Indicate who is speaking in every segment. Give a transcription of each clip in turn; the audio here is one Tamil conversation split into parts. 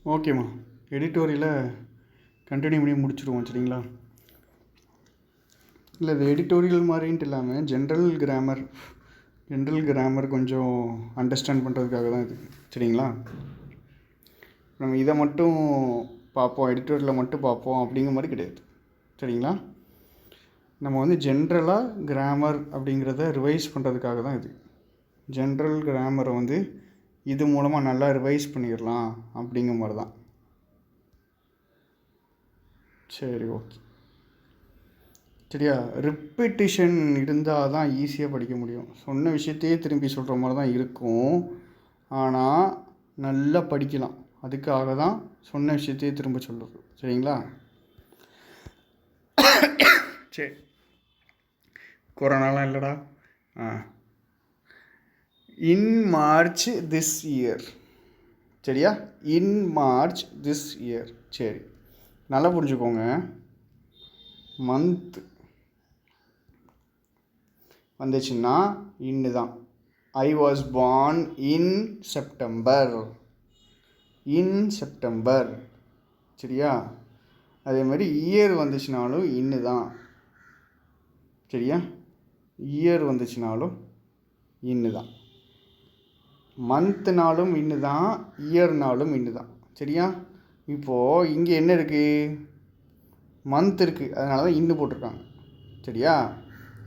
Speaker 1: ஓகேம்மா, எடிட்டோரியலை கண்டினியூ பண்ணி முடிச்சுடுவோம் சரிங்களா. இல்லை, இது எடிட்டோரியல் மாதிரின்ட்டு இல்லாமல் ஜென்ரல் கிராமர் கொஞ்சம் அண்டர்ஸ்டாண்ட் பண்ணுறதுக்காக தான் இது சரிங்களா. நம்ம இதை மட்டும் பார்ப்போம், எடிட்டோரியலை மட்டும் பார்ப்போம் அப்படிங்கிற மாதிரி கிடையாது சரிங்களா. நம்ம வந்து ஜென்ரலாக கிராமர் அப்படிங்கிறத ரிவைஸ் பண்ணுறதுக்காக தான் இது. ஜென்ரல் கிராமரை வந்து இது மூலமாக நல்லா ரிவைஸ் பண்ணிடலாம் அப்படிங்கிற மாதிரி தான். சரி, ஓகே, சரியா. ரிப்பீட்டிஷன் இருந்தால் தான் ஈஸியாக படிக்க முடியும். சொன்ன விஷயத்தையே திரும்பி சொல்கிற மாதிரி தான் இருக்கும், ஆனால் நல்லா படிக்கலாம். அதுக்காக தான் சொன்ன விஷயத்தையே திரும்ப சொல்கிறது சரிங்களா. சரி, கொரோனாலாம் இல்லைடா. இன் மார்ச் திஸ் இயர், சரியா. இன் மார்ச் திஸ் இயர், சரி, நல்லா புரிஞ்சுக்கோங்க. மந்த் வந்துச்சுன்னா இன்னு தான். I was born in September, சரியா. அதே மாதிரி இயர் வந்துச்சுனாலும் இன்னு தான், சரியா. இயர் வந்துச்சுனாலும் இன்னு தான். மந்த்னாலும் இன்னு தான், இயர்னாலும் இன்னு தான், சரியா. இப்போது இங்கே என்ன இருக்குது, மந்த் இருக்குது, அதனால தான் இன்னு போட்டிருக்காங்க, சரியா.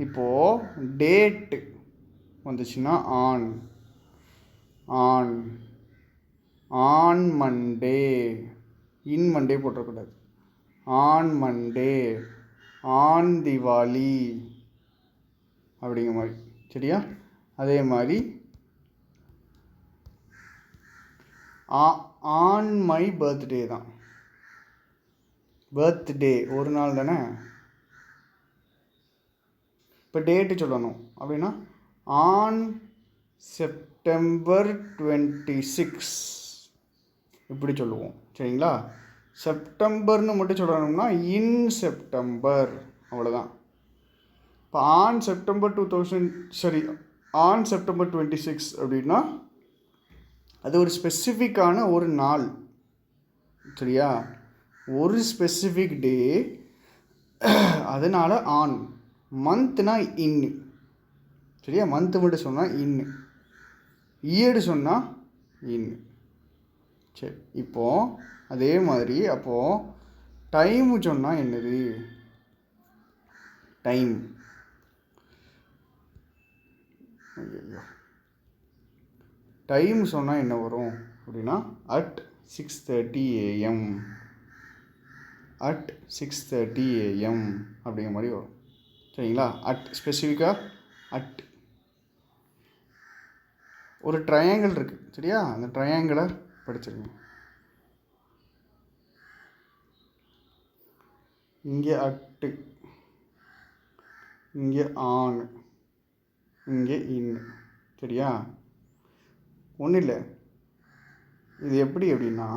Speaker 1: இப்போது டேட்டு வந்துச்சுன்னா on, on Monday, in Monday போட்டுறக்கூடாது. ஆன் மண்டே, ஆன் திவாலி அப்படிங்கிற மாதிரி, சரியா. அதே மாதிரி ஆன் மை பர்த்டே தான். பர்த்டே ஒரு நாள் தானே. இப்போ டேட்டு சொல்லணும் அப்படின்னா ஆன் செப்டம்பர் 26 இப்படி சொல்லுவோம் சரிங்களா. செப்டம்பர்னு மட்டும் சொல்லணும்னா இன் செப்டம்பர், அவ்வளோதான். இப்போ ஆன் செப்டம்பர் 26 அப்படின்னா அது ஒரு ஸ்பெசிஃபிக்கான ஒரு நாள், சரியா. ஒரு ஸ்பெசிஃபிக் டே, அதனால் ஆன். மந்த்னா இன்னு, சரியா. மந்த்து மட்டும் சொன்னால் இன்னு, இயர்டு சொன்னால் இன்னு, சரி. இப்போது அதே மாதிரி அப்போது டைமு சொன்னால் என்னது, டைம். டைம் சொன்னால் என்ன வரும் அப்படின்னா அட் 6:30 AM, அட் 6:30 AM அப்படிங்கிற மாதிரி வரும், சரிங்களா. அட் ஸ்பெசிஃபிக்காக அட். ஒரு ட்ரையாங்கிள் இருக்குது, சரியா. அந்த ட்ரையாங்கிளை படிச்சிருங்க. இங்கே அட்டு, இங்கே ஆன், இங்கே இன், சரியா. ஒன்றும் இல்லை, இது எப்படி அப்படின்னா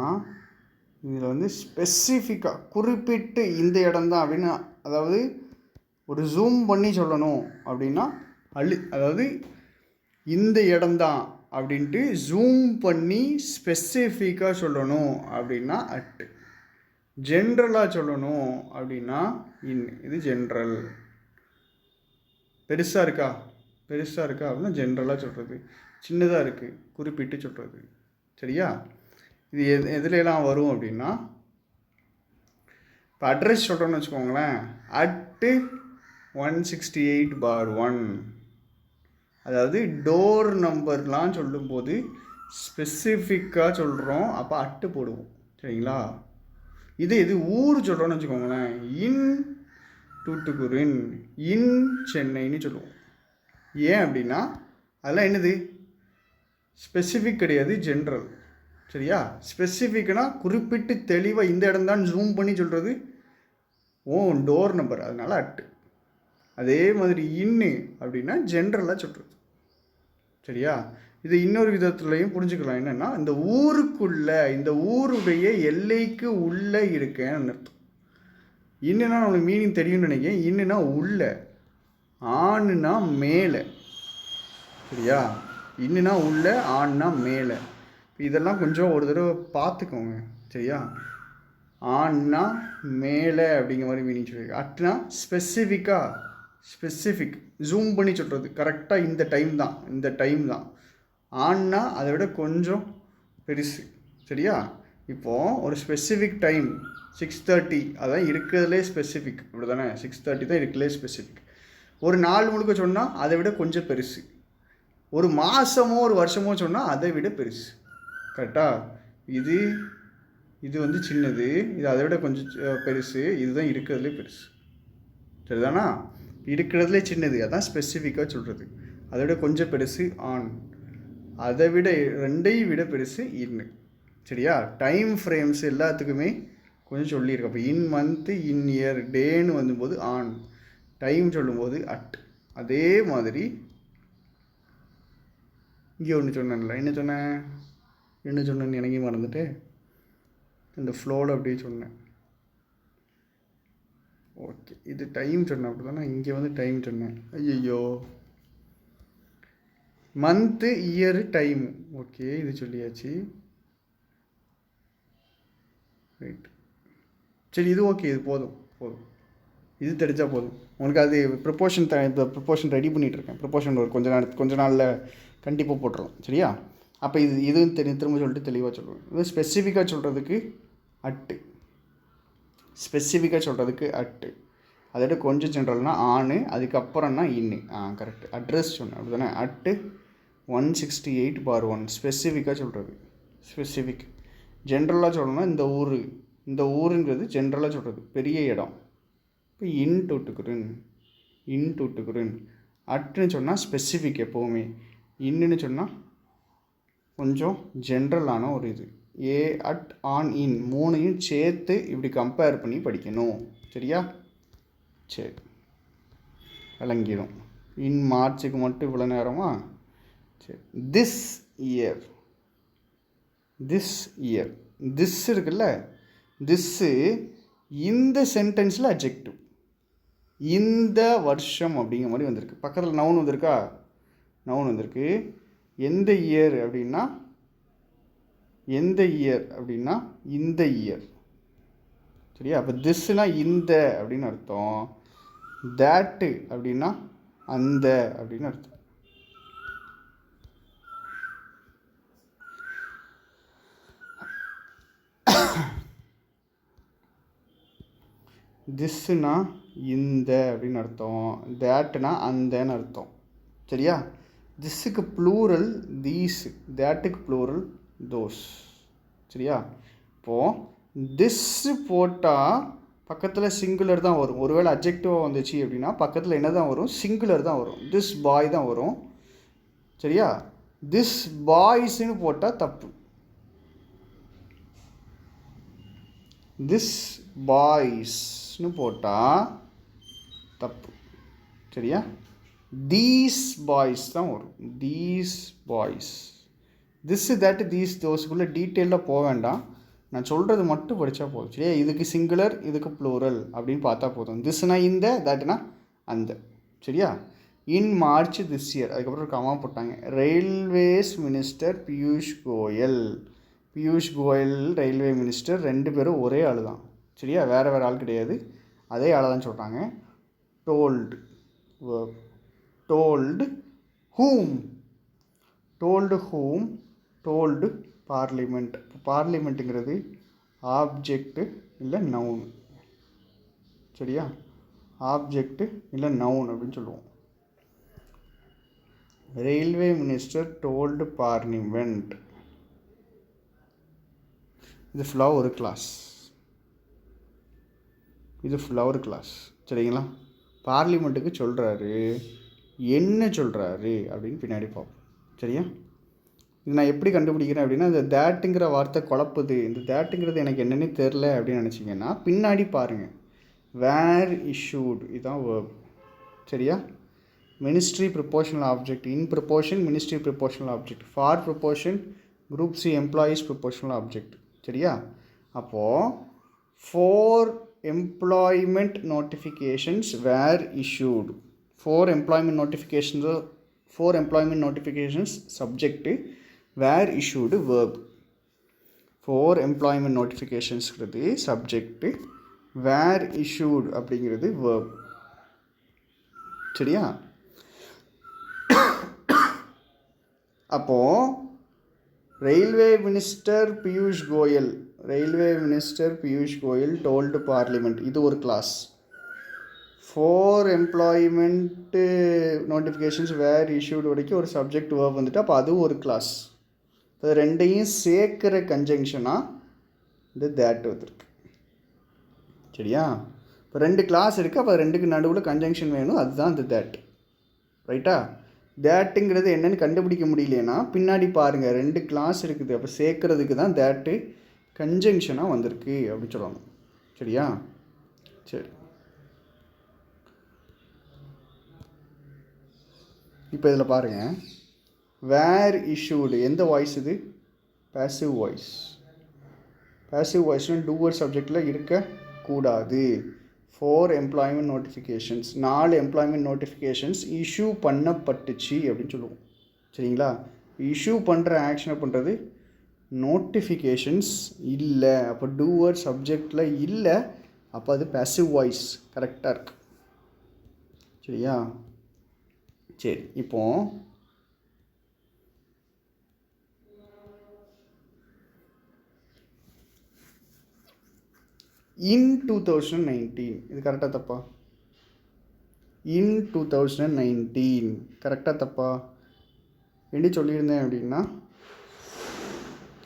Speaker 1: இதில் வந்து ஸ்பெசிஃபிக்காக குறிப்பிட்டு இந்த இடம்தான் அப்படின்னு, அதாவது ஒரு ஜூம் பண்ணி சொல்லணும் அப்படின்னா அதாவது இந்த இடம்தான் அப்படின்ட்டு ஜூம் பண்ணி ஸ்பெசிஃபிக்காக சொல்லணும் அப்படின்னா அட்டு. ஜென்ரலாக சொல்லணும் அப்படின்னா இன். இது ஜென்ரல். பெருசாக இருக்கா அப்படின்னா ஜென்ரலாக சொல்கிறது. சின்னதாக இருக்குது குறிப்பிட்டு சொல்கிறது, சரியா. இது எதுலாம் வரும் அப்படின்னா, இப்போ அட்ரஸ் சொல்கிறோன்னு வச்சுக்கோங்களேன், அட்டு 168/1, அதாவது டோர் நம்பர்லாம் சொல்லும்போது ஸ்பெசிஃபிக்காக சொல்கிறோம், அப்போ அட்டு போடுவோம், சரிங்களா. இது ஊர் சொல்கிறோன்னு வச்சுக்கோங்களேன், இன் தூத்துக்குடின், இன் சென்னைன்னு சொல்லுவோம். ஏன் அப்படின்னா அதெல்லாம் என்னது, ஸ்பெசிஃபிக் கிடையாது, ஜென்ரல், சரியா. ஸ்பெசிஃபிக்னா குறிப்பிட்டு தெளிவாக இந்த இடம் தான் ஜூம் பண்ணி சொல்கிறது, டோர் நம்பர், அதனால் அட்டு. அதே மாதிரி இன்னு அப்படின்னா ஜென்ரலாக சொல்கிறது, சரியா. இது இன்னொரு விதத்துலையும் புரிஞ்சுக்கலாம். என்னென்னா இந்த ஊருக்குள்ளே, இந்த ஊருடைய எல்லைக்கு உள்ளே இருக்கேன்னு அர்த்தம். இன்னுன்னா நம்மளுக்கு மீனிங் தெரியும்னு நினைக்கிறேன். இன்னுன்னா உள்ள, ஆணுனா மேலே, சரியா. இன்னுனா உள்ள, ஆண்னா மேலே. இதெல்லாம் கொஞ்சம் ஒரு தடவை பார்த்துக்கோங்க சரியா. ஆன்னா மேலே அப்படிங்கிற மாதிரி மீனிங் சொல்லியிருக்கு. அட்னா ஸ்பெசிஃபிக் ஜூம் பண்ணி சொல்கிறது கரெக்டாக இந்த டைம் தான். ஆன்னா அதை விட கொஞ்சம் பெருசு சரியா. இப்போது ஒரு ஸ்பெசிஃபிக் டைம் 6:30 அதான் இருக்கிறதுலே ஸ்பெசிஃபிக் இப்படி தானே. 6:30 தான் இருக்கிறதுலே ஸ்பெசிஃபிக். ஒரு நாள் முழுக்க சொன்னால் அதை விட கொஞ்சம் பெருசு. ஒரு மாதமோ ஒரு வருஷமோ சொன்னால் அதை விட பெருசு கரெக்டாக. இது வந்து சின்னது, இது அதை விட கொஞ்சம் பெருசு, இதுதான் இருக்கிறதுலே பெருசு சரிதானா. இருக்கிறதுலே சின்னது அதான் ஸ்பெசிஃபிக்காக சொல்கிறது. அதை விட கொஞ்சம் பெருசு ஆன், அதை விட ரெண்டையும் விட பெருசு இன்னு சரியா. டைம் ஃப்ரேம்ஸ் எல்லாத்துக்குமே கொஞ்சம் சொல்லியிருக்கேன். அப்போ இன் மந்த்து, இன் இயர், டேன்னு வந்தும்போது ஆன், டைம் சொல்லும்போது அட். அதே மாதிரி இங்கே ஒன்று சொன்னேன்ல, என்ன சொன்னேன்னு எனக்கே மறந்துட்டு இந்த ஃப்ளோவில் அப்படியே சொன்னேன். ஓகே, இது டைம் சொன்னேன் அப்படி தானே. இங்கே வந்து டைம் சொன்னேன். ஐயோ, மந்த்து, இயரு, டைமு. ஓகே, இது சொல்லியாச்சு ரைட். சரி, இது ஓகே, இது போதும் இது தெரிஞ்சால் போதும் உங்களுக்கு. அது ப்ரொப்போர்ஷன் இப்போ ப்ரொப்போர்ஷன் ரெடி பண்ணிகிட்ருக்கேன். ப்ரொப்போர்ஷன் ஒரு கொஞ்ச நாளில் கண்டிப்பாக போட்டுருவோம் சரியா. அப்போ இதுவும் திரும்ப சொல்லிட்டு தெளிவாக சொல்லுவேன். இது ஸ்பெசிஃபிக்காக சொல்கிறதுக்கு அட்டு, அதோட கொஞ்சம் ஜென்ரல்னா ஆணு, அதுக்கப்புறம்னா இன்னு. கரெக்ட். அட்ரஸ் சொன்னேன் அப்படி தானே. அட்டு 168/1 ஸ்பெசிஃபிக்காக சொல்கிறது. ஸ்பெசிஃபிக் ஜென்ரலாக சொல்லணும்னா இந்த ஊருங்கிறது ஜென்ரலாக சொல்கிறது, பெரிய இடம். இப்போ இன் டூட்டுக்குறேன். அட்டுன்னு சொன்னால் ஸ்பெசிஃபிக் எப்போவுமே. இன்னுன்னு சொன்னால் கொஞ்சம் ஜென்ரலான ஒரு இது. ஏ, அட், ஆன், இன் மூணையும் சேர்த்து இப்படி கம்பேர் பண்ணி படிக்கணும் சரியா. சரி, விளங்கிடும். இன் மார்ச்சுக்கு மட்டும் இவ்வளோ நேரமா. சரி, திஸ் இயர் திஸ் இருக்குல்ல, திஸ்ஸு இந்த சென்டென்ஸில் அட்ஜெக்டிவ். இந்த வருஷம் அப்படிங்கிற மாதிரி வந்திருக்கு. பக்கத்தில் நவுன் வந்திருக்கு. எந்த இயர் அப்படின்னா இந்த இயர் சரியா. அப்போ திஸ்னா இந்த அப்படின்னு அர்த்தம், தேட்டு அப்படின்னா அந்த அப்படின்னு அர்த்தம். திஸ்னா இந்த அப்படின்னு அர்த்தம், தேட்டுனா அந்தன்னு அர்த்தம் சரியா. திஸ்ஸுக்கு ப்ளூரல் தீஸ், தேட்டுக்கு ப்ளூரல் தோஸ் சரியா. இப்போது திஸ்ஸு போட்டால் பக்கத்தில் சிங்குலர் தான் வரும். ஒருவேளை அட்ஜெக்டிவாக வந்துச்சு அப்படின்னா பக்கத்தில் என்ன தான் வரும், சிங்குலர் தான் வரும். திஸ் பாய் தான் வரும் சரியா. திஸ் பாய்ஸ்ன்னு போட்டால் தப்பு. திஸ் பாய்ஸ்னு போட்டால் தப்பு சரியா. தீஸ் பாய்ஸ் தான் வரும். These boys. This that these தோஸ்க்குள்ளே டீட்டெயிலாக போக வேண்டாம், நான் சொல்கிறது மட்டும் படித்தா போதும் சரியா. இதுக்கு சிங்குலர், இதுக்கு ப்ளூரல் அப்படின்னு பார்த்தா போதும். திஸ்னா இந்த, தட்னா அந்த சரியா. இன் மார்ச் திஸ் இயர், அதுக்கப்புறம் கமா போட்டாங்க. Railways minister Piyush Goyal, railway minister, ரெண்டு பேரும் ஒரே ஆள் தான் சரியா, வேறு ஆள் கிடையாது, அதே ஆளை தான் சொல்கிறாங்க. டோல்டு ஹூம், டோல்டு பார்லிமெண்ட். பார்லிமெண்ட்டுங்கிறது ஆப்ஜெக்ட்டு இல்லை நவுன் சரியா. ஆப்ஜெக்ட்டு இல்லை நவுன் அப்படின்னு சொல்லுவோம். ரயில்வே மினிஸ்டர் டோல்டு பார்லிமெண்ட், இது ஃபுல்லாக ஒரு கிளாஸ் சரிங்களா. பார்லிமெண்ட்டுக்கு சொல்கிறாரு, என்ன சொல்கிறாரு அப்படின்னு பின்னாடி பார்ப்போம் சரியா. இது நான் எப்படி கண்டுபிடிக்கிறேன் அப்படின்னா, இந்த தேட்டுங்கிற வார்த்தை குழப்புது, இந்த தேட்டுங்கிறது எனக்கு என்னென்னு தெரில அப்படின்னு நினச்சிங்கன்னா பின்னாடி பாருங்கள். வேர் இஷ்யூட், இதுதான் வேர்ப் சரியா. Ministry prepositional object, in proportion ministry prepositional object, for proportion group C employees prepositional object சரியா. அப்போது 4 employment notifications were issued. 4 employment notifications subject were issued verb for employment நோட்டிஃபிகேஷன்ஸ்ங்கிறது சப்ஜெக்ட்டு, வேர் இஷ்யூட் அப்படிங்கிறது வேர்ப். சரியா? அப்போது railway minister Piyush Goyal told parliament, இது ஒரு class. For employment notifications were issued வரைக்கும் ஒரு சப்ஜெக்ட் வேர்ப் வந்துட்டு அப்போ அது ஒரு கிளாஸ். இப்போ ரெண்டையும் சேர்க்குற கன்ஜங்ஷனாக இந்த தேட் வந்துருக்கு. சரியா? இப்போ 2 கிளாஸ் இருக்குது, அப்போ 2க்கு நடுவில் கன்ஜங்ஷன் வேணும், அதுதான் இந்த தேட். ரைட்டா? தேட்டுங்கிறது என்னென்னு கண்டுபிடிக்க முடியலன்னா பின்னாடி பாருங்கள், 2 கிளாஸ் இருக்குது, அப்போ சேர்க்குறதுக்கு தான் தேட்டு கன்ஜங்ஷனாக வந்திருக்கு அப்படின்னு சொல்லணும். சரியா? சரி, இப்போ இதில் பாருங்கள், வேர் இஷ்யூடு எந்த வாய்ஸ் இது? Passive voice. பேசிவ் வாய்ஸ்னால் டூவர் சப்ஜெக்டில் இருக்கக்கூடாது. For employment notifications 4 employment notifications issue பண்ணப்பட்டுச்சு அப்படின்னு சொல்லுவோம். சரிங்களா? இஷ்யூ பண்ணுற ஆக்ஷனை பண்ணுறது நோட்டிஃபிகேஷன்ஸ் இல்லை, அப்போ டூவர் சப்ஜெக்டில் இல்லை, அப்போ அது பேசிவ் வாய்ஸ் கரெக்டாக இருக்கு. சரியா? சரி, இப்போ in 2019 இது கரெக்டாக தப்பா? in 2019 கரெக்டாக தப்பா? எப்படி சொல்லியிருந்தேன் அப்படின்னா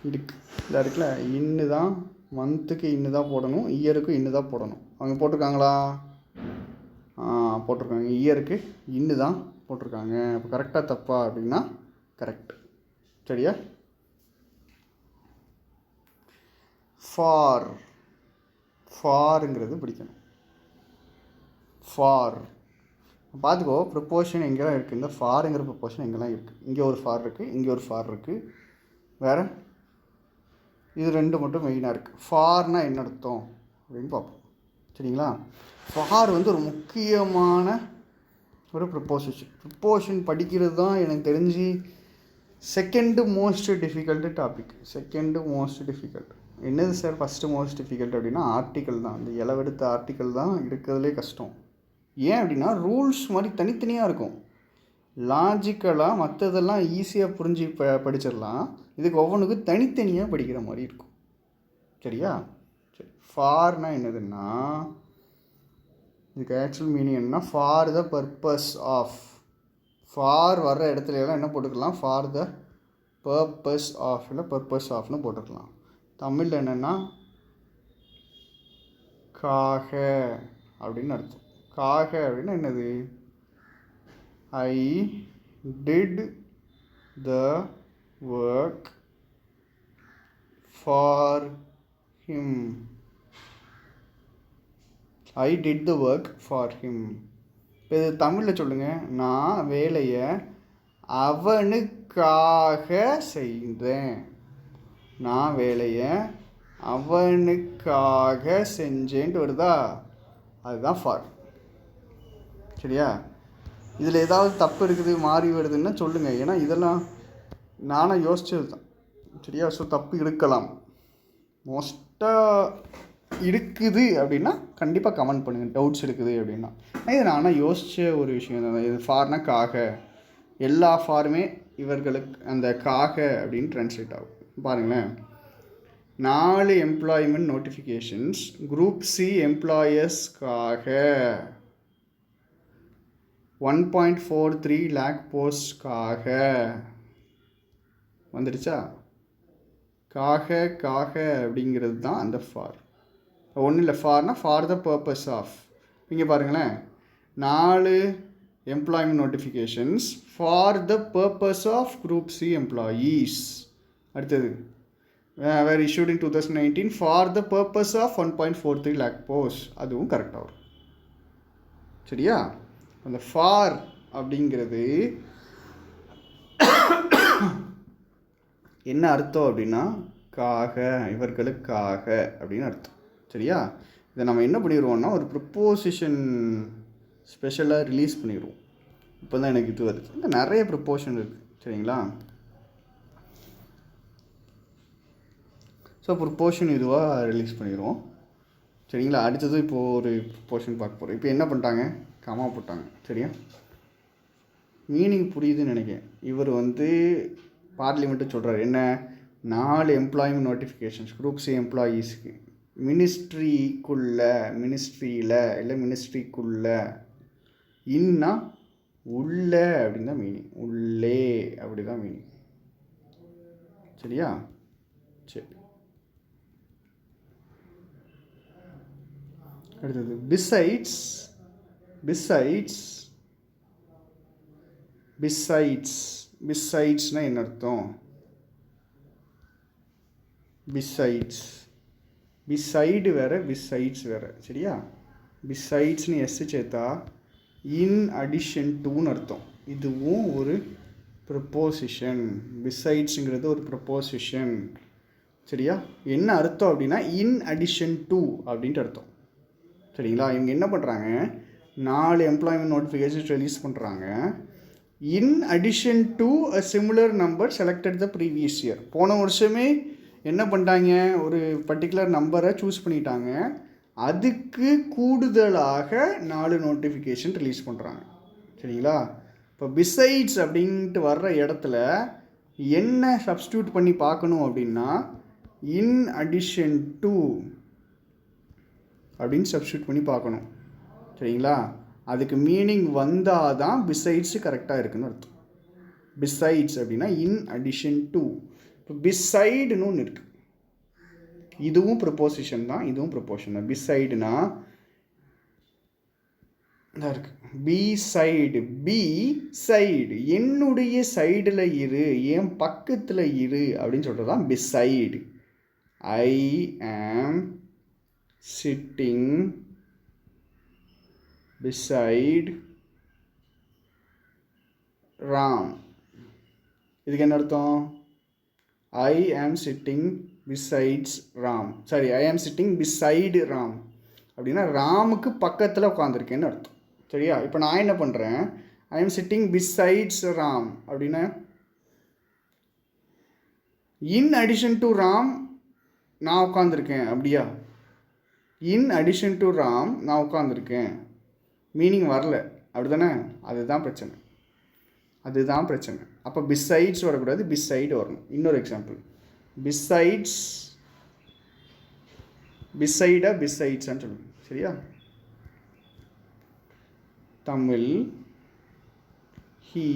Speaker 1: இதில் இருக்குல்ல, இன்னு தான் மந்த்துக்கு இன்னு தான் போடணும், இயருக்கு இன்னு தான் போடணும். அவங்க போட்டிருக்காங்களா? போட்டிருக்காங்க. இயருக்கு இன்னு தான் போட்டிருக்காங்க. அப்போ கரெக்டாக தப்பா அப்படின்னா கரெக்ட். சரியா? ஃபாருங்கிறது பிடிக்கணும். ஃபார் பார்த்துக்கோ, ப்ரொப்போஷன் எங்கெல்லாம் இருக்குது, இந்த ஃபாருங்கிற ப்ரொப்போஷன் எங்கெல்லாம் இருக்குது. இங்கே ஒரு ஃபார் இருக்குது, இங்கே ஒரு ஃபார் இருக்குது, வேறு இது 2 மட்டும் மெயினாக இருக்குது. ஃபார்னால் என்ன அர்த்தம் அப்படின்னு பார்ப்போம். சரிங்களா? ஃபார் வந்து ஒரு முக்கியமான ஒரு ப்ரொப்போஷன் படிக்கிறது தான் எனக்கு தெரிஞ்சு செகண்டு மோஸ்ட் டிஃபிகல்ட்டு டாபிக். என்னது சார் ஃபஸ்ட்டு மோஸ்ட் டிஃபிகல்ட் அப்படின்னா ஆர்டிக்கல் தான். இந்த இளவெடுத்த ஆர்டிக்கல் தான் இருக்கிறதுலே கஷ்டம். ஏன் அப்படின்னா ரூல்ஸ் மாதிரி தனித்தனியாக இருக்கும். லாஜிக்கலாக மற்றதெல்லாம் ஈஸியாக புரிஞ்சு படிச்சிடலாம், இதுக்கு ஒவ்வொன்றுக்கும் தனித்தனியாக படிக்கிற மாதிரி இருக்கும். சரியா? சரி, ஃபார்னால் என்னதுன்னா இதுக்கு ஆக்சுவல் மீனிங் என்னன்னா for the purpose of. For வர்ற இடத்துலலாம் என்ன போட்டுக்கலாம்? ஃபார் த பர்பஸ் ஆஃப் இல்லை பர்பஸ் ஆஃப்னு போட்டுக்கலாம். தமிழில் என்னென்னா காக அப்படின்னு அர்த்தம். காக அப்படின்னா என்னது? I did the work for him. I did the work for him. இப்போ இது தமிழில் சொல்லுங்கள். நான் வேலையை அவனுக்காக செய்தேன். நான் வேலையை அவனுக்காக செஞ்சேன்ட்டு வருதா? அதுதான் ஃபார். சரியா? இதில் ஏதாவது தப்பு இருக்குது, மாறி வருதுன்னா சொல்லுங்கள். ஏன்னா இதெல்லாம் நானும் யோசிச்சது தான். சரியா? ஸோ தப்பு இருக்கலாம், மோஸ்ட்டாக இருக்குது அப்படின்னா கண்டிப்பாக கமெண்ட் பண்ணுங்கள். டவுட்ஸ் இருக்குது அப்படின்னா இது நானும் யோசித்த ஒரு விஷயம் தான். இது ஃபார்னா காக, எல்லா ஃபாருமே இவர்களுக்கு அந்த காக அப்படின்னு ட்ரான்ஸ்லேட் ஆகும். பாருங்களேன், 4 எம்ப்ளாய்மெண்ட் நோட்டிஃபிகேஷன்ஸ் குரூப் சி எம்ப்ளாயர்ஸ்க்காக 1.43 lakh போஸ்ட்காக வந்துடுச்சா? காக அப்படிங்கிறது தான் அந்த ஃபார். ஒன்றும் இல்லை, ஃபார்னா ஃபார் த பர்பஸ் ஆஃப். இங்கே பாருங்களேன், 4 employment notifications for the purpose of group C employees. அடுத்தது were issued in 2019 for the purpose of 1.43 lakh post. அதுவும் கரெக்டாக வரும். சரியா? அந்த ஃபார் அப்படிங்கிறது என்ன அர்த்தம் அப்படின்னா காக, இவர்களுக்காக அப்படின்னு அர்த்தம். சரியா? இதை நம்ம என்ன பண்ணிடுவோம்னா ஒரு ப்ரிப்போசிஷன் ஸ்பெஷலாக ரிலீஸ் பண்ணிடுவோம். இப்போ தான் எனக்கு இது வருது. இந்த நிறைய ப்ரிப்போஷன் இருக்குது. சரிங்களா? ஸோ ப்ரொப்போர்ஷன் இதுவாக ரிலீஸ் பண்ணிடுவோம். சரிங்களா? அடுத்தது இப்போது ஒரு ப்ரொப்போர்ஷன் பார்க்க போகிறோம். இப்போ என்ன பண்ணிட்டாங்க, கமா போட்டாங்க. சரியா? மீனிங் புரியுதுன்னு நினைக்கிறேன். இவர் பார்லிமெண்ட்டு சொல்கிறார் என்ன, 4 எம்ப்ளாய்மெண்ட் நோட்டிஃபிகேஷன்ஸ் குரூப் சி எம்ப்ளாயீஸ்க்கு மினிஸ்ட்ரியில் இல்லை மினிஸ்ட்ரிக்குள்ளே இன்னா உள்ள அப்படின்னு தான் மீனிங், உள்ளே அப்படி தான் மீனிங். சரியா? சரி, அடுத்தது பிசைட்ஸ்னால் என்ன அர்த்தம்? பிசைடு வேறு, பிசைட்ஸ் வேறு. சரியா? பிசைட்ஸ்னு எஸ் சேர்த்தா இன் அடிஷன் டூன்னு அர்த்தம். இதுவும் ஒரு ப்ரப்போசிஷன். பிசைட்ஸுங்கிறது ஒரு ப்ரப்போசிஷன். சரியா? என்ன அர்த்தம் அப்படின்னா இன் அடிஷன் டூ அப்படின்ட்டு அர்த்தம். சரிங்களா? இவங்க என்ன பண்ணுறாங்க, 4 எம்ப்ளாய்மெண்ட் நோட்டிஃபிகேஷன்ஸ் ரிலீஸ் பண்ணுறாங்க. In addition to a similar number selected the previous year. போன வருஷமே என்ன பண்ணிட்டாங்க, ஒரு பர்டிகுலர் நம்பரை சூஸ் பண்ணிட்டாங்க, அதுக்கு கூடுதலாக 4 நோட்டிஃபிகேஷன் ரிலீஸ் பண்ணுறாங்க. சரிங்களா? இப்போ பிசைட்ஸ் அப்படின்ட்டு வர்ற இடத்துல என்ன சப்ஸ்டியூட் பண்ணி பார்க்கணும் அப்படின்னா இன் அடிஷன் டு அப்படின்னு சப்ஸ்டியூட் பண்ணி பார்க்கணும். சரிங்களா? அதுக்கு மீனிங் வந்தால் தான் பிசைட்ஸு கரெக்டாக இருக்குன்னு அர்த்தம். பிசைட்ஸ் அப்படின்னா இன் அடிஷன் டு. இப்போ பிசைடுன்னு ஒன்று இருக்குது, இதுவும் ப்ரப்போசிஷன் தான், இதுவும் ப்ரப்போசிஷன் தான். பிசைடுனா இதாக இருக்குது, பி சைடு, என்னுடைய சைடில் இரு, என் பக்கத்தில் இரு அப்படின்னு சொல்கிறது தான் பிசைடு. ஐ ஆம் sitting beside Ram. இதுக்கு என்ன அர்த்தம்? I am sitting besides Ram. Sorry, I am sitting beside Ram அப்படின்னா ராமுக்கு பக்கத்தில் உட்காந்துருக்கேன்னு அர்த்தம். சரியா? இப்போ நான் என்ன பண்ணுறேன், I am sitting besides Ram அப்படின்னா இன் அடிஷன் டு ராம் நான் உட்காந்துருக்கேன் அப்படியா? இன் அடிஷன் டு ராம் நான் உட்காந்துருக்கேன், மீனிங் வரல அப்படி தானே? அதுதான் பிரச்சனை. அப்போ பிசைட்ஸ் வரக்கூடாது, பிசைடு வரணும். இன்னொரு எக்ஸாம்பிள், பிசைட்ஸ்ன்னு சொல்லுங்க. சரியா? Tamil he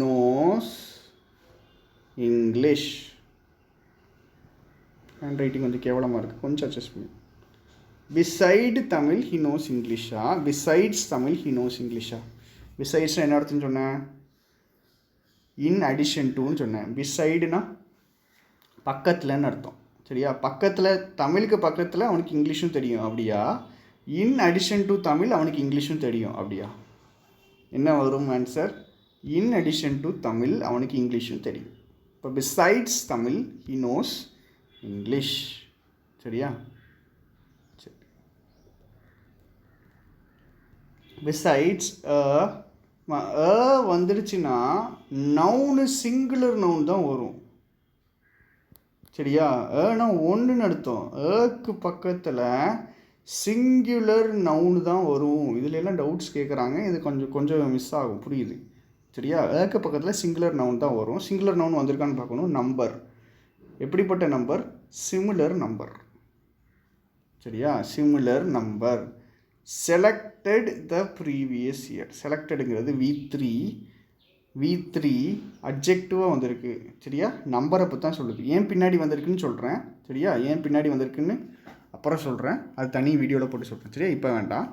Speaker 1: knows English. Handwriting கொஞ்சம் கேவலமாக இருக்குது, கொஞ்சம் அட்ஜஸ்ட் பண்ணி. பிசைடு தமிழ் ஹி நோஸ் இங்கிலீஷா, பிசைட்ஸ் தமிழ் ஹி நோஸ் இங்கிலீஷா? பிசைட்ஸ்னால் என்ன அர்த்தம்னு சொன்னேன், இன் அடிஷன் டூன்னு சொன்னேன். பிசைடுனா பக்கத்தில்னு அர்த்தம். சரியா? பக்கத்தில், தமிழுக்கு பக்கத்தில் அவனுக்கு இங்கிலீஷும் தெரியும் அப்படியா? இன் அடிஷன் டு தமிழ் அவனுக்கு இங்கிலீஷும் தெரியும் அப்படியா? என்ன வரும் answer? In addition to Tamil அவனுக்கு இங்கிலீஷும் தெரியும். இப்போ besides Tamil he nose English. சரியா? சரி. பிசைட்ஸ் வந்துடுச்சுன்னா நவுனு சிங்குலர் நவுன் தான் வரும். சரியா? ஏன்னா ஒன்றுன்னு அர்த்தம். ஏக்கு பக்கத்தில் சிங்குலர் நவுன் தான் வரும். இதுல எல்லாம் டவுட்ஸ் கேட்குறாங்க, இது கொஞ்சம் மிஸ் ஆகும், புரியுது? சரியா? ஏக்கு பக்கத்தில் சிங்குலர் நவுன் தான் வரும். சிங்குலர் நவுன் வந்திருக்கான்னு பார்க்கணும். நம்பர், எப்படிப்பட்ட நம்பர்? Similar number. சரியா? Similar number. Selected the previous year. செலக்டடுங்கிறது V3 அட்ஜெக்டிவாக வந்திருக்கு. சரியா? நம்பரை பற்றி தான் சொல்லுது. ஏன் பின்னாடி வந்திருக்குன்னு சொல்கிறேன். சரியா? ஏன் பின்னாடி வந்திருக்குன்னு அப்புறம் சொல்கிறேன், அது தனி வீடியோவில் போட்டு சொல்கிறேன். சரியா? இப்போ வேண்டாம்,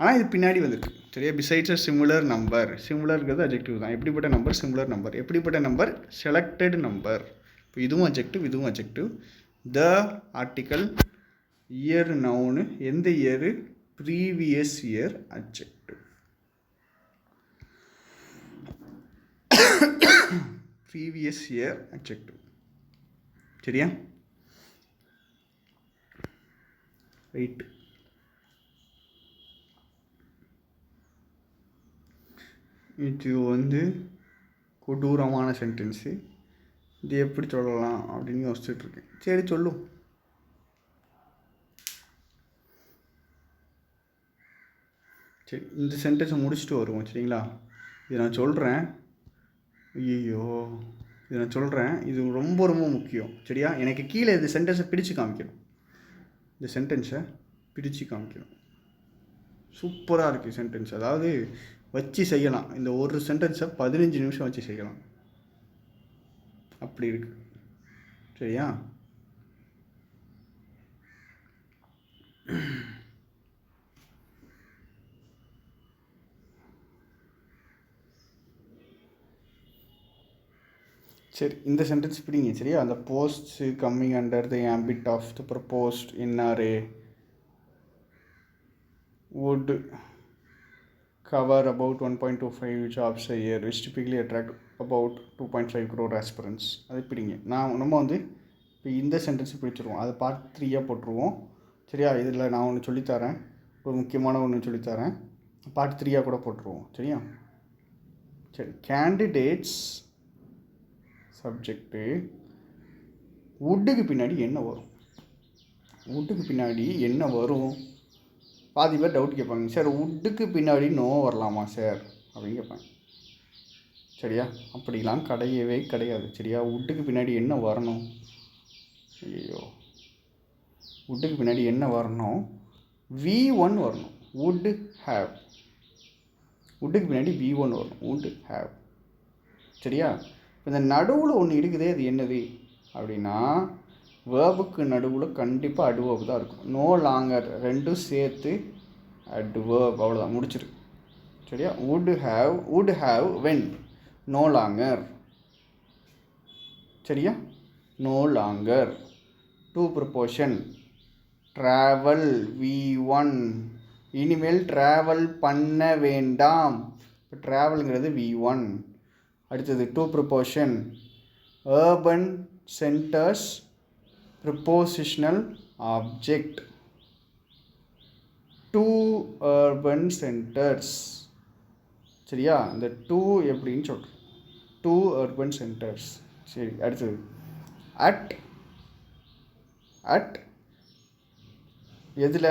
Speaker 1: ஆனால் இது பின்னாடி வந்திருக்கு. சரியா? Besides a similar number. சிமிலர்ங்கிறது அட்ஜெக்டிவ் தான். எப்படிப்பட்ட நம்பர்? Similar number. எப்படிப்பட்ட நம்பர்? Selected number. இப்போ இதுவும் அட்ஜெக்டிவ், இதுவும் அட்ஜெக்டிவ். த ஆர்டிக்கல், இயர் நவுனு, எந்த year? Previous year adjective. Previous year adjective. சரியா? ரைட். இது கொடூரமான சென்டென்ஸு. இது எப்படி சொல்லலாம் அப்படின்னு யோசிச்சுட்ருக்கேன். சரி சொல்லும். சரி, இந்த சென்டென்ஸை முடிச்சுட்டு வருவோம். சரிங்களா? இது நான் சொல்கிறேன். ஐயோ, இது நான் சொல்கிறேன். இது ரொம்ப ரொம்ப முக்கியம். சரியா? எனக்கு கீழே இந்த சென்டென்ஸை பிரித்து காமிக்கணும். இந்த சென்டென்ஸை பிரித்து காமிக்கணும். சூப்பராக இருக்குது சென்டென்ஸ். அதாவது வச்சு செய்யலாம். இந்த ஒரு சென்டென்ஸை 15 நிமிஷம் வச்சு செய்யலாம். அப்படி இருக்குது. சரியா? சரி, இந்த சென்டென்ஸ் பிடிங்க. சரியா? அந்த posts coming under the ambit of the proposed NRA would cover about 1.25 jobs a year, which typically attract about 2.5 crore aspirants. அது பிடிங்க. நம்ம வந்து இப்போ இந்த சென்டென்ஸ் பிடிச்சிருவோம். அதை பார்ட் 3 போட்டுருவோம். சரியா? இதில் நான் ஒன்று சொல்லித்தரேன், ஒரு முக்கியமான ஒன்று சொல்லித்தரேன். பார்ட் 3 கூட போட்டுருவோம். சரியா? சரி, கேண்டிடேட்ஸ் சப்ஜெக்டு வுட்டுக்கு பின்னாடி என்ன வரும்? வுட்டுக்கு பின்னாடி என்ன வரும்? பாதி பேர் டவுட் கேட்பாங்க, சார் வுட்டுக்கு பின்னாடி நோ வரலாமா சார் அப்படின்னு கேட்பாங்க. சரியா? அப்படிலாம் கிடையவே கிடையாது. சரியா? வுட்டுக்கு பின்னாடி என்ன வரணும்? ஐயோ, வுட்டுக்கு பின்னாடி என்ன வரணும்? V1 வரணும். Would have. வுட்டுக்கு பின்னாடி V1 வரணும். Would have. சரியா? இப்போ இந்த நடுவில் ஒன்று இருக்குதே, அது என்னது அப்படின்னா வேர்புக்கு நடுவில் கண்டிப்பாக அட்வர்ப் தான் இருக்கும். நோ லாங்கர் ரெண்டும் சேர்த்து அட்வர்ப். அவ்வளோதான், முடிச்சிருக்கு. சரியா? Would have when no longer. சரியா? No longer. To preposition travel V1. இனிமேல் ட்ராவல் பண்ண வேண்டாம். இப்போ ட்ராவலுங்கிறது V1. அடுத்தது to preposition urban centers prepositional object. To urban centers. சரியா? இந்த டூ எப்படின்னு சொல்கிறேன். To urban centers. சரி, அடுத்தது அட். எதில்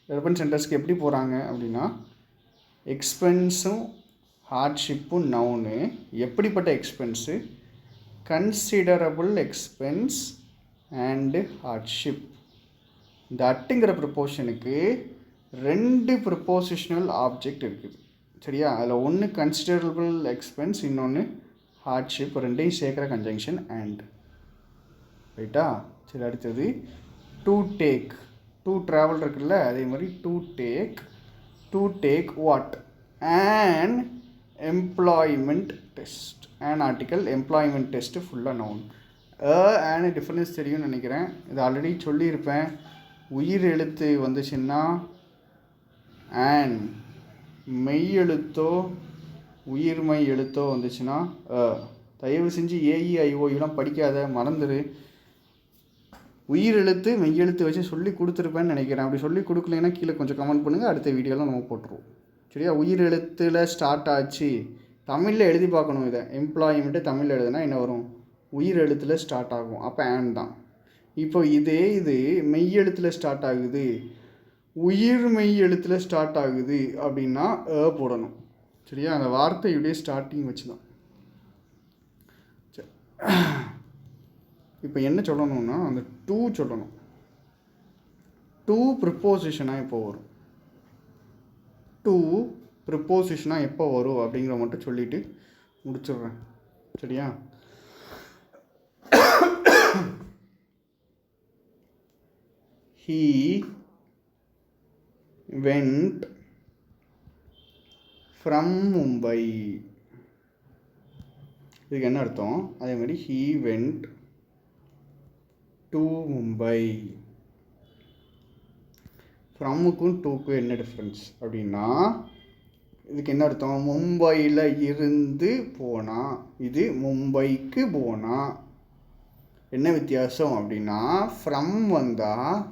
Speaker 1: urban centersக்கு எப்படி போகிறாங்க அப்படின்னா எக்ஸ்பென்ஸும் ஹார்ட்ஷிப்பும் நவுனு. எப்படிப்பட்ட expense? Considerable expense and hardship. இந்த அட்டுங்கிற ப்ரிப்போஷனுக்கு 2 ப்ரிப்போசிஷனல் ஆப்ஜெக்ட் இருக்குது. சரியா? அதில் ஒன்று கன்சிடரபிள் எக்ஸ்பென்ஸ், இன்னொன்று ஹார்ட்ஷிப். ரெண்டையும் சேர்க்குற கன்ஜங்ஷன் அண்ட். ரைட்டா? சரி, அடுத்தது டு டேக். டு ட்ராவல் இருக்குல்ல, அதே மாதிரி to take what? And employment test. And article employment test ஃபுல்லாக நவுன். அண்ட் டிஃபரன்ஸ் தெரியும்னு நினைக்கிறேன். இது ஆல்ரெடி சொல்லியிருப்பேன். உயிர் எழுத்து வந்துச்சுன்னா அண்ட், மெய் எழுத்தோ உயிர்மை எழுத்தோ வந்துச்சுன்னா தயவு செஞ்சு AEIOUலாம் படிக்காத, மறந்துடு. உயிர் எழுத்து மெய் எழுத்து வச்சு சொல்லி கொடுத்துருப்பேன்னு நினைக்கிறேன். அப்படி சொல்லி கொடுக்கலைன்னா கீழே கொஞ்சம் கமெண்ட் பண்ணுங்கள். அடுத்த வீடியோவில் நம்ம போட்டுருவோம். சரியா? உயிர் எழுத்தில் ஸ்டார்ட் ஆச்சு. தமிழில் எழுதி பார்க்கணும். இதை எம்ப்ளாய்மெண்ட்டு தமிழில் எழுதுனா என்ன வரும்? உயிர் எழுத்தில் ஸ்டார்ட் ஆகும். அப்போ ஆன் தான். இப்போ இது மெய் எழுத்தில் ஸ்டார்ட் ஆகுது, உயிர் மெய் எழுத்தில் ஸ்டார்ட் ஆகுது அப்படின்னா போடணும். சரியா? அந்த வார்த்தையுடைய ஸ்டார்டிங் வச்சு தான். சரி, இப்போ என்ன சொல்லணும்னா அந்த டூ சொல்லணும். டூ ப்ரிப்போசிஷனாக எப்போ வரும்? டூ ப்ரிப்போசிஷனாக எப்போ வரும் அப்படிங்கிற மட்டும் சொல்லிவிட்டு முடிச்சிடுறேன். சரியா? He went from Mumbai. இதுக்கு என்ன அர்த்தம்? அதே மாதிரி he went to Mumbai. ஃப்ரம்முக்கும் டூக்கும் என்ன டிஃப்ரென்ஸ் அப்படின்னா இதுக்கு என்ன அர்த்தம்? மும்பையில் இருந்து போனால், இது மும்பைக்கு போனால். என்ன வித்தியாசம் அப்படின்னா ஃப்ரம் வந்தால்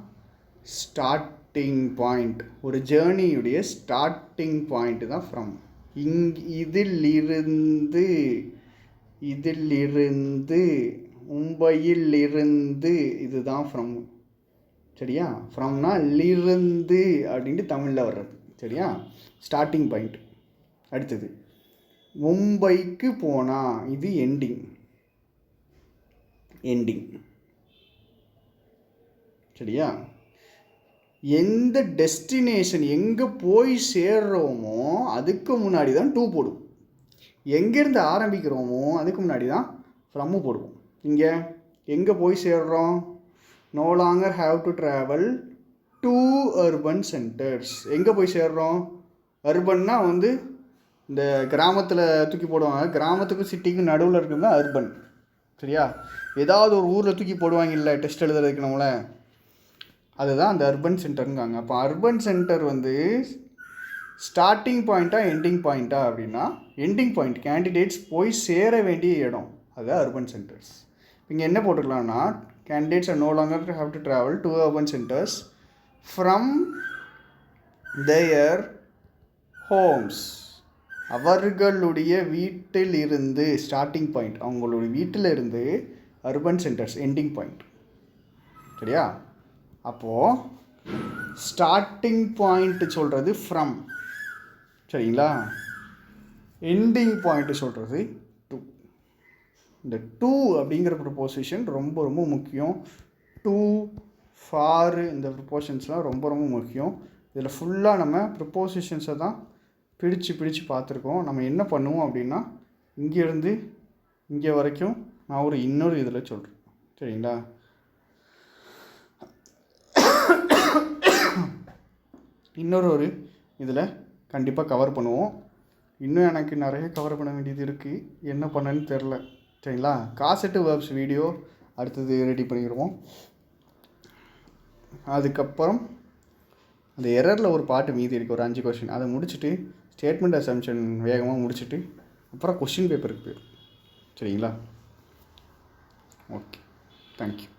Speaker 1: ஸ்டார்டிங் பாயிண்ட், ஒரு ஜேர்னியுடைய ஸ்டார்டிங் பாயிண்ட்டு தான் ஃப்ரம். இதிலிருந்து இதிலிருந்து, மும்பையிலிருந்து, இதுதான் ஃப்ரம். சரியா? ஃப்ரம்னா லிருந்து அப்படின்ட்டு தமிழில் வர்றது. சரியா? Starting point. அடுத்தது மும்பைக்கு போனால், இது எண்டிங். சரியா? எந்த டெஸ்டினேஷன் எங்கே போய் சேர்றோமோ அதுக்கு முன்னாடி தான் டூ போடுவோம். எங்கேருந்து ஆரம்பிக்கிறோமோ அதுக்கு முன்னாடி தான் ஃப்ரம்மு போடுவோம். இங்கே எங்கே போய் சேர்றோம்? No longer have to travel to urban centres. எங்கே போய் சேர்றோம்? அர்பன்னா இந்த கிராமத்தில் தூக்கி போடுவாங்க. கிராமத்துக்கும் சிட்டிக்கும் நடுவில் இருக்கிறது தான் அர்பன். சரியா? ஏதாவது ஒரு ஊரில் தூக்கி போடுவாங்க இல்லை டெஸ்ட் எழுதுறதுக்கு நம்மள, அதுதான் அந்த அர்பன் சென்டருங்காங்க. அப்போ அர்பன் சென்டர் ஸ்டார்டிங் பாயிண்ட்டா எண்டிங் பாயிண்ட்டா அப்படின்னா எண்டிங் பாயிண்ட். கேண்டிடேட்ஸ் போய் சேர வேண்டிய இடம், அதுதான் அர்பன் சென்டர்ஸ். இங்கே என்ன போட்டுக்கலாம்னா, candidates are no longer have to travel to urban centres from their homes. அவர்களுடைய வீட்டில் இருந்து, ஸ்டார்டிங் பாயிண்ட், அவங்களுடைய வீட்டில் இருந்து அர்பன் சென்டர்ஸ் எண்டிங் பாயிண்ட். சரியா? அப்போது ஸ்டார்டிங் பாயிண்ட் சொல்கிறது ஃப்ரம். சரிங்களா? எண்டிங் பாயிண்ட் சொல்கிறது டு. இந்த டூ அப்படிங்கிற ப்ரொபோசிஷன் ரொம்ப ரொம்ப முக்கியம். டூ, ஃபார், இந்த ப்ரொபோஷன்ஸ்லாம் ரொம்ப ரொம்ப முக்கியம். இதில் ஃபுல்லாக நம்ம ப்ரொபோசிஷன்ஸை தான் பிடிச்சு பார்த்துருக்கோம். நம்ம என்ன பண்ணுவோம் அப்படின்னா, இங்கேருந்து இங்கே வரைக்கும் நான் இன்னொரு இதில் சொல்கிறேன். சரிங்களா? இன்னொரு இதில் கண்டிப்பாக கவர் பண்ணுவோம். இன்னும் எனக்கு நிறைய கவர் பண்ண வேண்டியது இருக்குது, என்ன பண்ணேன்னு தெரில. சரிங்களா? காசெட்டு வேர்ப்ஸ் வீடியோ அடுத்தது ரெடி பண்ணிடுவோம். அதுக்கப்புறம் அந்த எரரில் ஒரு பாட்டு மீதி இருக்குது, ஒரு 5 கொஷின். அதை முடிச்சுட்டு ஸ்டேட்மெண்ட் அசம்ஷன் வேகமாக முடிச்சுட்டு அப்புறம் கொஷின் பேப்பருக்கு போயிடும். சரிங்களா? Okay, thank you.